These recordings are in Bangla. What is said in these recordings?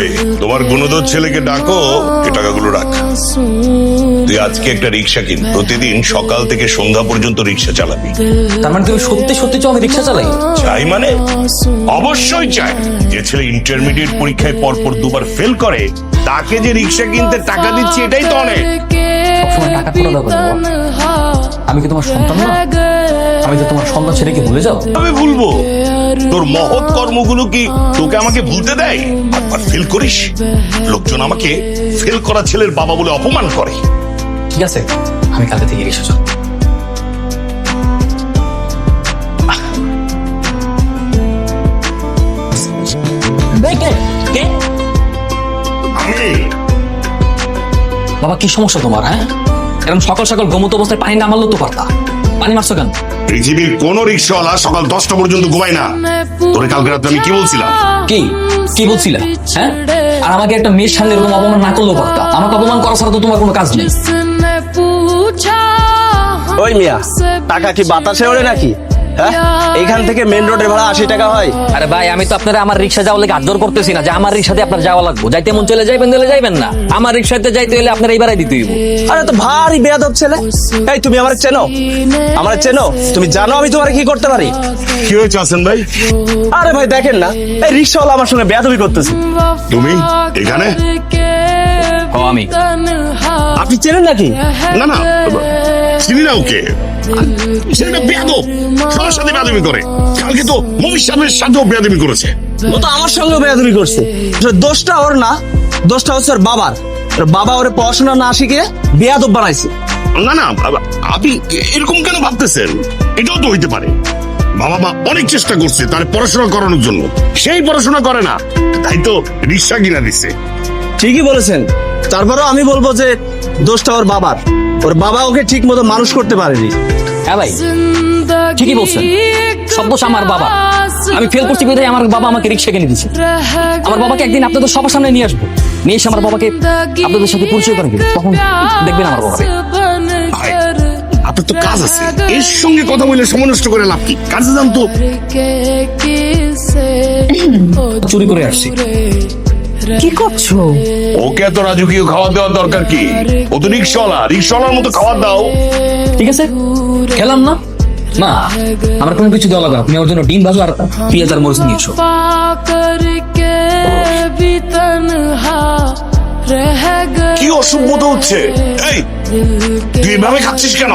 ওই তোমার গুণধর ছেলেকে ডাকো, এই টাকাগুলো রাখ। তুই আজকে একটা রিক্সা কিন, প্রতিদিন সকাল থেকে সন্ধ্যা পর্যন্ত রিক্সা চালাবি। তার মানে তুমি সত্যি সত্যি চাও আমি রিক্সা চালাই? চাই মানে অবশ্যই চাই। যে ছেলে ইন্টারমিডিয়েট পরীক্ষায় পরপর দুবার ফেল করে, তাকে যে রিক্সা কিনতে টাকা দিচ্ছি, এটাই তো অনেক। সবসময় টাকা করে দাও কেন বাবা? আমি কি তোমার সন্তান না? আমি তো তোমার সন্তান ছেড়ে কি ভুলে যাও? আমি ভুলবো? তোর মহৎ কর্মগুলো কি তোকে আমাকে ভুলতে দেয়? একবার ফেল করিস, লোকজন আমাকে ফেল করা ছেলের বাবা বলে অপমান করে। ঠিক আছে, আমি কালকে থেকে রিক্সা চালাবো। বাবা কি সমস্যা তোমার? হ্যাঁ, এরকম সকাল সকাল ঘুমন্ত অবস্থায় পানি না মারলেও তো পারতা। পানি মারছো কেন? পৃথিবীর কোন রিক্সাওয়ালা সকাল 10টা পর্যন্ত ঘুমায় না। তোরে কালকে রাতে আমি কি বলছিলাম? কি কি বলছিলে? হ্যাঁ, আর আমাকে একটা মেয়ের সামনে এরকম অপমান না করলেও পারতা। আমাকে অপমান করা ছাড়া তো তোমার কোনো কাজ নেই। ওই মিয়া, টাকা কি বাতাসে ওড়ে নাকি? হ্যাঁ, এইখান থেকে মেন রোডের ভাড়া 80 টাকা হয়। আরে ভাই, আমি তো আপনারা আমার রিক্সা যাওয়ার লেগে আদর করতেছি না যে আমার রিক্সাতে আপনার যাওয়া লাগবে। যাইতে মন চলে যাইবেন, দিলে যাইবেন না। আমার রিক্সাতে যাইতে হলে আপনার এইবারই দিতে হইব। আরে তো ভারী বেয়াদব ছেলে। এই তুমি আমার চেনো? আমার চেনো? তুমি জানো আমি তোমার কি করতে পারি? কি হয়েছে হাসান ভাই? আরে ভাই দেখেন না, এই রিক্সাওয়ালা আমার সঙ্গে বেয়াদবি করতেছে। তুমি এখানে? ও আমি। আপনি চেনেন নাকি? না না, চিনি না ওকে। ছেলেটা বেয়াদব, সবার সাথে বেয়াদবি করে। কালকে তো মমির সাহেবের সাথেও বেয়াদবি করেছে। ও তো আমার সঙ্গে বেয়াদবি করছে। দোষটা ওর না, দোষটা হচ্ছে ওর বাবার। ওর বাবা ওরে পড়াশোনা না শিখিয়ে বেয়াদব বানাইছে। না না, আপনি এরকম কেন ভাবতেছেন? এটাও তো হইতে পারে। বাবা মা অনেক চেষ্টা করছে তার পড়াশোনা করানোর জন্য, সেই পড়াশোনা করে না, তাই তো রিক্সা কিনা দিচ্ছে। ঠিকই বলেছেন, তারপরেও আমি বলবো যে দোষটা ওর বাবার। ওর বাবা ওকে ঠিক মতো মানুষ করতে পারেনি। হ্যাঁ ভাই, ঠিকই বলছেন, সব দোষ আমার বাবা। আমি ফেল করছি বিধায় আমার বাবা আমাকে রিক্সা কিনে দিচ্ছে। আমার বাবাকে একদিন আপনাদের সবার সামনে নিয়ে আসবো, নিয়ে এসে আমার বাবাকে আপনাদের সাথে পরিচয় করে দিন। তখন দেখবেন আমার বাবাকে। ভাই, আপনার তো কাজ আছে, এর সঙ্গে কথা বলে সময় নষ্ট করে লাভ কি? কাজে যান তো। চুরি করে আসছি। কি করছো? ওকে এত রাজকীয় খাওয়া দেওয়ার দরকার কি? ও তো রিক্সাওয়ালা, রিক্সাওয়ালার মতো খাবার দাও। ঠিক আছে, খেলাম না। না, আমার কোনো কিছু দেওয়া লাগবে না। তুমি আমার জন্য ডিম ভাজো আর পেঁয়াজ আর মরিচ নিয়েছো। কি অসভ্যতা হচ্ছে? এই, তুই এভাবে খাচ্ছিস কেন?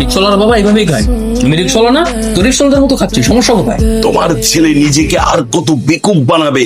রিক্সাওয়ালার বাবা এইভাবেই খায়। তুমি রিক্সাওয়ালা না, তো রিক্সাওয়ালাদের মতো খাচ্ছি, সমস্যা কোথায়? তোমার ছেলে নিজেকে আর কত বেকুব বানাবে